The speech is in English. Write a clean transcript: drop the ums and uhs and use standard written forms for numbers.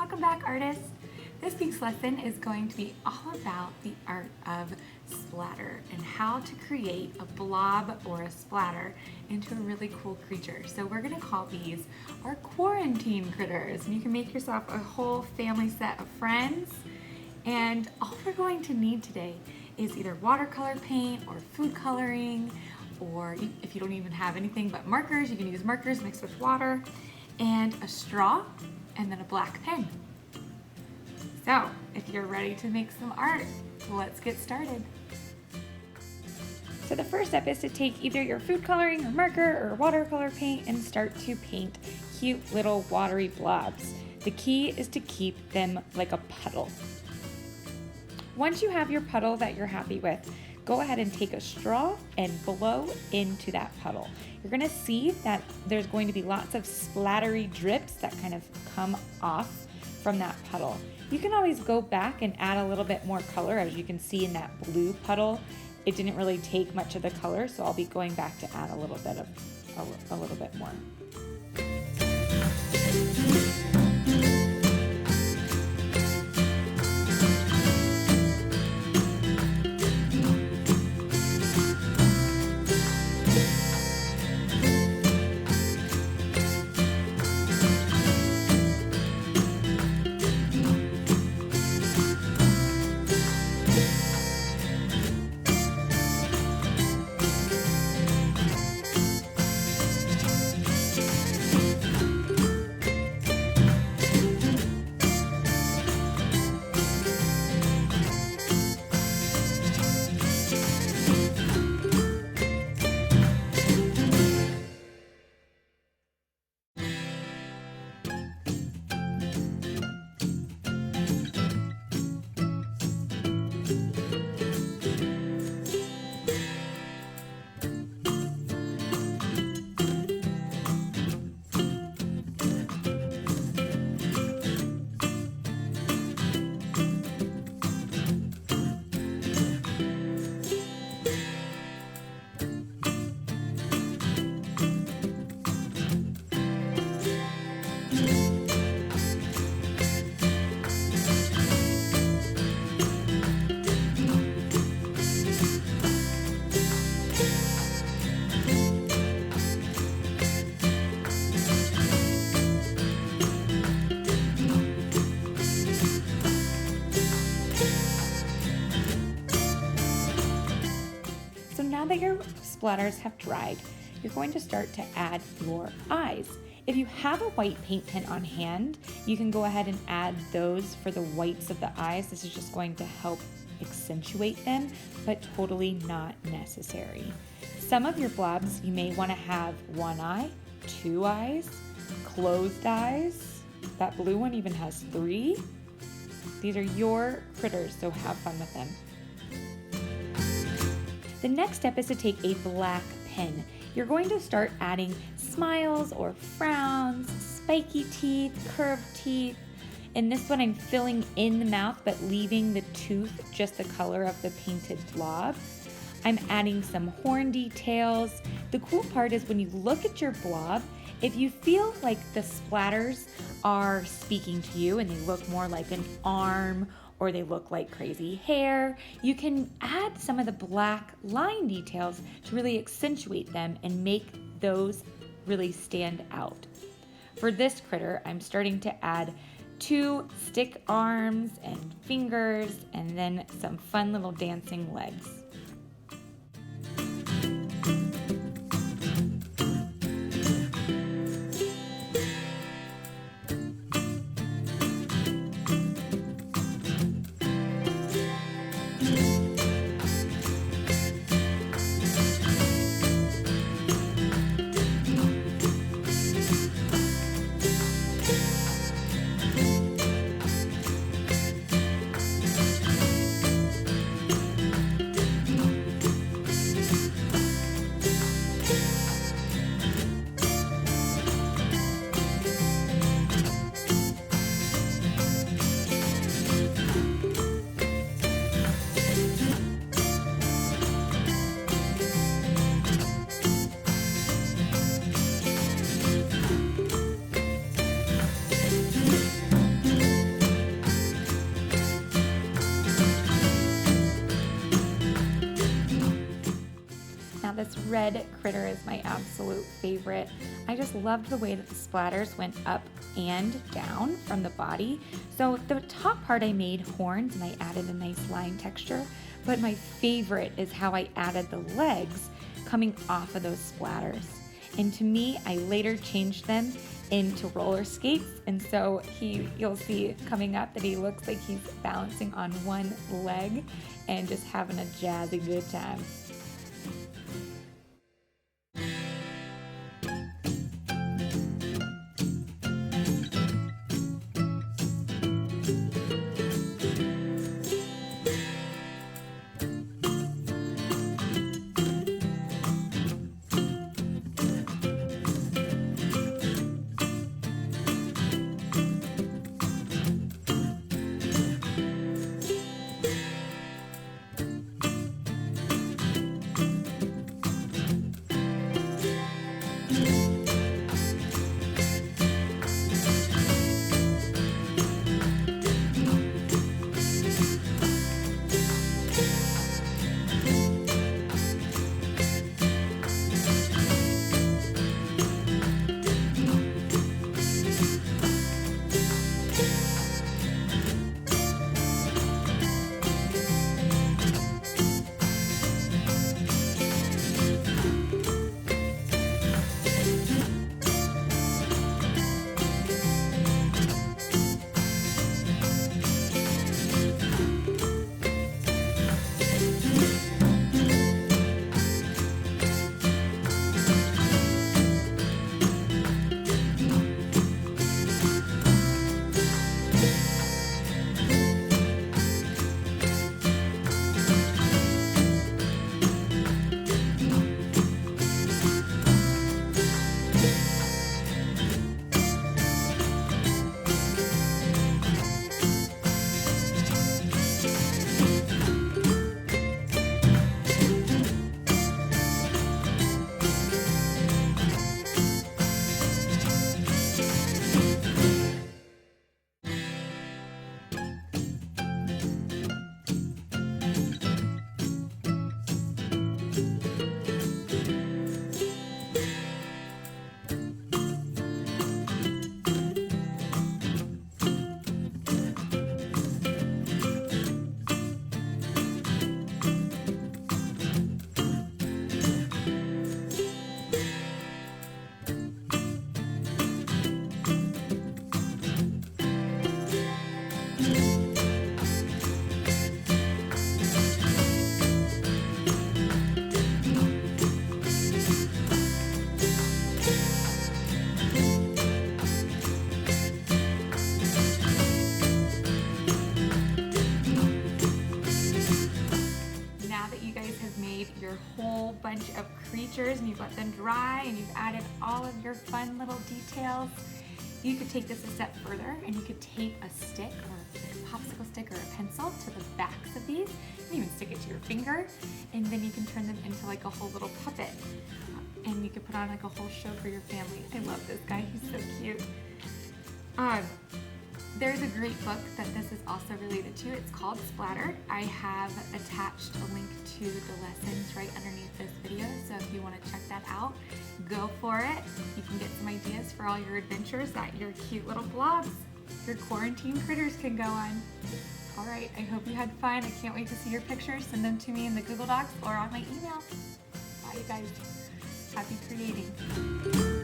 Welcome back, artists. This week's lesson is going to be all about the art of splatter and how to create a blob or a splatter into a really cool creature. So we're going to call these our quarantine critters. And you can make yourself a whole family set of friends. And all we're going to need today is either watercolor paint or food coloring, or if you don't even have anything but markers, you can use markers mixed with water, and a straw, and then a black pen. So, if you're ready to make some art, let's get started. So the first step is to take either your food coloring or marker or watercolor paint and start to paint cute little watery blobs. The key is to keep them like a puddle. Once you have your puddle that you're happy with, go ahead and take a straw and blow into that puddle. You're going to see that there's going to be lots of splattery drips that kind of come off from that puddle. You can always go back and add a little bit more color. As you can see in that blue puddle, it didn't really take much of the color, so I'll be going back to add a little bit more. Now that your splatters have dried, you're going to start to add your eyes. If you have a white paint pen on hand, you can go ahead and add those for the whites of the eyes. This is just going to help accentuate them, but totally not necessary. Some of your blobs, you may want to have one eye, two eyes, closed eyes. That blue one even has three. These are your critters, so have fun with them. The next step is to take a black pen. You're going to start adding smiles or frowns, spiky teeth, curved teeth. In this one, I'm filling in the mouth but leaving the tooth just the color of the painted blob. I'm adding some horn details. The cool part is when you look at your blob, if you feel like the splatters are speaking to you and they look more like an arm or they look like crazy hair, you can add some of the black line details to really accentuate them and make those really stand out. For this critter, I'm starting to add 2 stick arms and fingers and then some fun little dancing legs. red critter is my absolute favorite. I just loved the way that the splatters went up and down from the body. So the top part I made horns and I added a nice line texture, but my favorite is how I added the legs coming off of those splatters. And to me, I later changed them into roller skates, and so you'll see coming up that he looks like he's balancing on one leg and just having a jazzy good time. Your whole bunch of creatures and you've let them dry and you've added all of your fun little details, you could take this a step further and you could take a stick or a popsicle stick or a pencil to the backs of these and even stick it to your finger, and then you can turn them into like a whole little puppet, and you could put on like a whole show for your family. I love this guy, he's so cute. There's a great book that this is also related to. It's called Splatter. I have attached a link to the lessons right underneath this video, so if you want to check that out, go for it. You can get some ideas for all your adventures that your cute little blobs, your quarantine critters can go on. All right, I hope you had fun. I can't wait to see your pictures. Send them to me in the Google Docs or on my email. Bye, you guys. Happy creating.